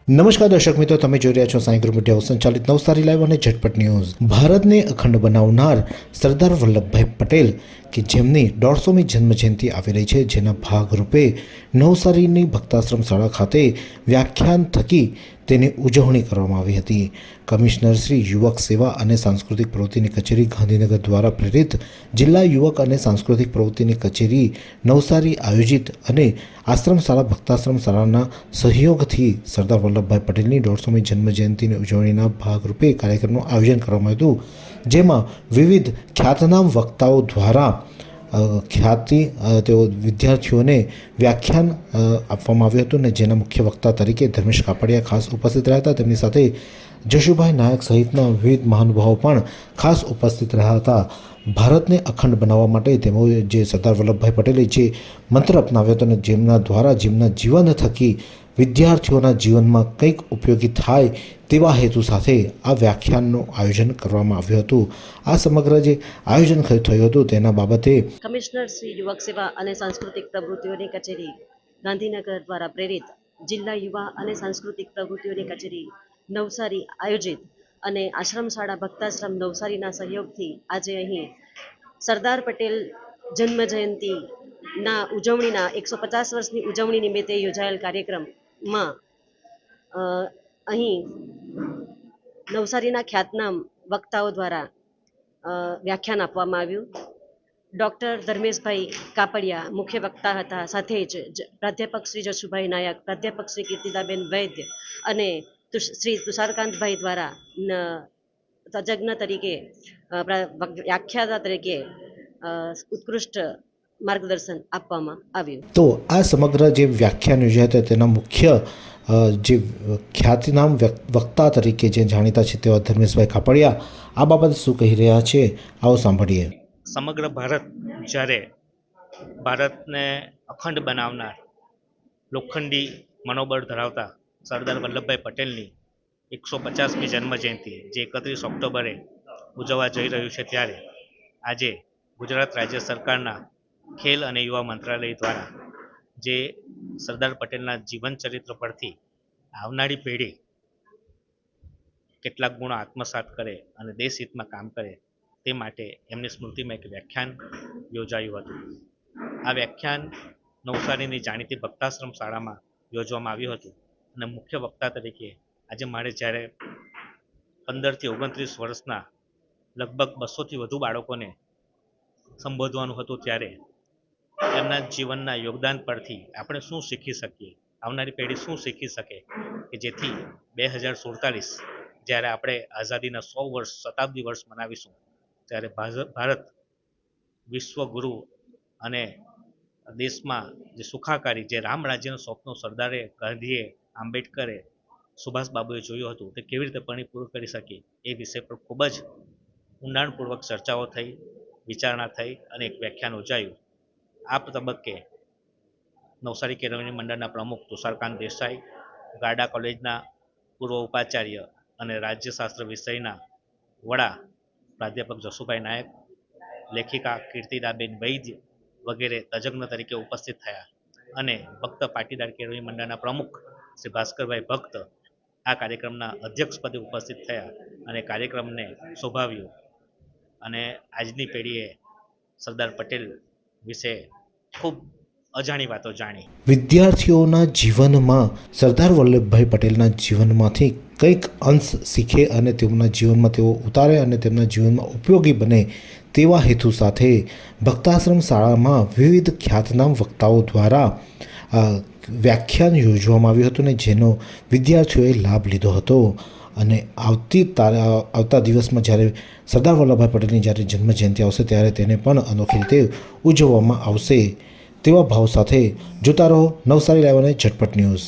નમસ્કાર દર્શક મિત્રો, તમે જોઈ રહ્યા છો સાંઈ ગ્રુપ મીડિયા સંચાલિત નવસારી લાઈવ અને ઝટપટ ન્યૂઝ। ભારતને અખંડ બનાવનાર સરદાર વલ્લભભાઈ પટેલ કે જેમની 150મી જન્મજયંતિ આવી રહી છે, જેના ભાગરૂપે નવસારીની ભક્તાશ્રમ શાળા ખાતે વ્યાખ્યાન થકી તેની ઉજવણી કરવામાં આવી હતી। કમિશનર શ્રી યુવક સેવા અને સાંસ્કૃતિક પ્રવૃત્તિની કચેરી ગાંધીનગર દ્વારા પ્રેરિત જિલ્લા યુવક અને સાંસ્કૃતિક પ્રવૃત્તિની કચેરી નવસારી આયોજિત અને આશ્રમ શાળા ભક્તાશ્રમ શાળાના સહયોગથી સરદાર વલ્લભભાઈ પટેલની 150મી જન્મજયંતિની ઉજવણીના ભાગરૂપે કાર્યક્રમનું આયોજન કરવામાં આવ્યું, જેમાં વિવિધ ખ્યાતનામ વક્તાઓ દ્વારા તેઓ વિદ્યાર્થીઓને વ્યાખ્યાન આપવામાં આવ્યું હતું, અને જેના મુખ્ય વક્તા તરીકે ધર્મેશ કાપડિયા ખાસ ઉપસ્થિત રહ્યા હતા। તેમની સાથે જશુભાઈ નાયક સહિતના વિવિધ મહાનુભાવો પણ ખાસ ઉપસ્થિત રહ્યા હતા। ભારતને અખંડ બનાવવા માટે તેઓએ જે સરદાર વલ્લભભાઈ પટેલે જે મંત્ર અપનાવ્યો હતો અને જેમના દ્વારા જેમના જીવન થકી વિદ્યાર્થીઓના જીવનમાં કંઈક ઉપયોગી થાય તેવા હેતુ સાથે આ વ્યાખ્યાનનું આયોજન કરવામાં આવ્યું હતું। આ સમગ્ર જે આયોજન થયું હતું તેના બાબતે કમિશનર શ્રી યુવક સેવા અને સાંસ્કૃતિક પ્રવૃત્તિઓની કચેરી ગાંધીનગર દ્વારા પ્રેરિત જિલ્લા યુવા અને સાંસ્કૃતિક પ્રવૃત્તિઓની કચેરી નવસારી આયોજિત અને આશ્રમ શાળા ભક્તાશ્રમ નવસારીના સહયોગથી આજે અહીં સરદાર પટેલ જન્મજયંતિના ઉજવણીના 150 વર્ષની ઉજવણી નિમિત્તે યોજાયેલ કાર્યક્રમમાં અહીં નવસારીના ખ્યાતનામ વક્તાઓ દ્વારા વ્યાખ્યાન આપવામાં આવ્યું। ડૉક્ટર ધર્મેશભાઈ કાપડિયા મુખ્ય વક્તા હતા, સાથે જ પ્રાધ્યાપક શ્રી જશુભાઈ નાયક, પ્રાધ્યાપક શ્રી કીર્તિદાબેન વૈદ્ય અને શ્રી તુષારકાંતભાઈ દ્વારા તજજ્ઞ તરીકે વ્યાખ્યાતા તરીકે ઉત્કૃષ્ટ માર્ગદર્શન આપવામાં આવ્યું। તો આ સમગ્ર જે વ્યાખ્યાન યોજાયા હતા તેના મુખ્ય જે ખ્યાતિનામ વક્તા તરીકે જે જાણીતા છે તેવા ધર્મેશભાઈ કાપડિયા આ બાબતે શું કહી રહ્યા છે, આવો સાંભળીએ। સમગ્ર ભારત જ્યારે ભારતને અખંડ બનાવનાર લોખંડી મનોબળ ધરાવતા સરદાર વલ્લભભાઈ પટેલની 150મી જન્મજયંતિ જે 31 ઓક્ટોબરે ઉજવવા જઈ રહ્યું છે, ત્યારે આજે ગુજરાત રાજ્ય સરકારના ખેલ અને યુવા મંત્રાલય દ્વારા જે સરદાર પટેલના જીવન ચરિત્ર પરથી આવનારી પેઢી કેટલાક ગુણો આત્મસાત કરે અને દેશ હિતમાં કામ કરે તે માટે એમની સ્મૃતિમાં એક વ્યાખ્યાન યોજાયું હતું। આ વ્યાખ્યાન નવસારીની જાણીતી ભક્તાશ્રમ શાળામાં યોજવામાં આવ્યું હતું અને મુખ્ય વક્તા તરીકે આજે મારે જ્યારે 15થી 29 વર્ષના લગભગ 200થી વધુ બાળકોને સંબોધવાનું હતું, ત્યારે એમના જીવનના યોગદાન પરથી આપણે શું શીખી શકીએ, આવનારી પેઢી શું શીખી શકે કે જેથી 2047 જ્યારે આપણે આઝાદીના 100 વર્ષ શતાબ્દી વર્ષ મનાવીશું ત્યારે ભારત વિશ્વગુરુ અને દેશમાં જે સુખાકારી, જે રામ રાજ્યનું સ્વપ્ન સરદારે, ગાંધીએ, આંબેડકરે, સુભાષબાબુએ જોયું હતું તે કેવી રીતે પરિપૂર્ણ કરી શકી એ વિષય પર ખૂબ જ ઊંડાણપૂર્વક ચર્ચાઓ થઈ, વિચારણા થઈ અને એક વ્યાખ્યાન યોજાયું। આ તબક્કે નવસારી કેળવણી મંડળના પ્રમુખ તુષારકાંત દેસાઈ, ગાડા કોલેજના પૂર્વ ઉપાચાર્ય અને રાજ્યશાસ્ત્ર વિષયના વડા પ્રાધ્યાપક જશુભાઈ નાયક, લેખિકા કીર્તિદાબેન વૈદ્ય વગેરે તજજ્ઞ તરીકે ઉપસ્થિત થયા અને ભક્ત પાટીદાર કેળવણી મંડળના પ્રમુખ શ્રી ભાસ્કરભાઈ ભક્ત આ કાર્યક્રમના અધ્યક્ષપદે ઉપસ્થિત થયા અને કાર્યક્રમને શોભાવ્યો અને આજની પેઢીએ સરદાર પટેલ વિશે ખૂબ અજાણી વાતો જાણી। વિદ્યાર્થીઓના જીવનમાં સરદાર વલ્લભભાઈ પટેલના જીવનમાંથી કંઈક અંશ શીખે અને તેમના જીવનમાં તેઓ ઉતારે અને તેમના જીવનમાં ઉપયોગી બને તેવા હેતુ સાથે ભક્તાશ્રમ શાળામાં વિવિધ ખ્યાતનામ વક્તાઓ દ્વારા વ્યાખ્યાન યોજવામાં આવ્યું હતું અને જેનો વિદ્યાર્થીઓએ લાભ લીધો હતો। અને આવતા દિવસમાં જ્યારે સરદાર વલ્લભભાઈ પટેલની જ્યારે જન્મજયંતિ આવશે ત્યારે તેને પણ અનોખી રીતે ઉજવવામાં આવશે તેવા ભાવ સાથે જોતા રહો નવસારી લાઈવ અને ઝટપટ ન્યૂઝ।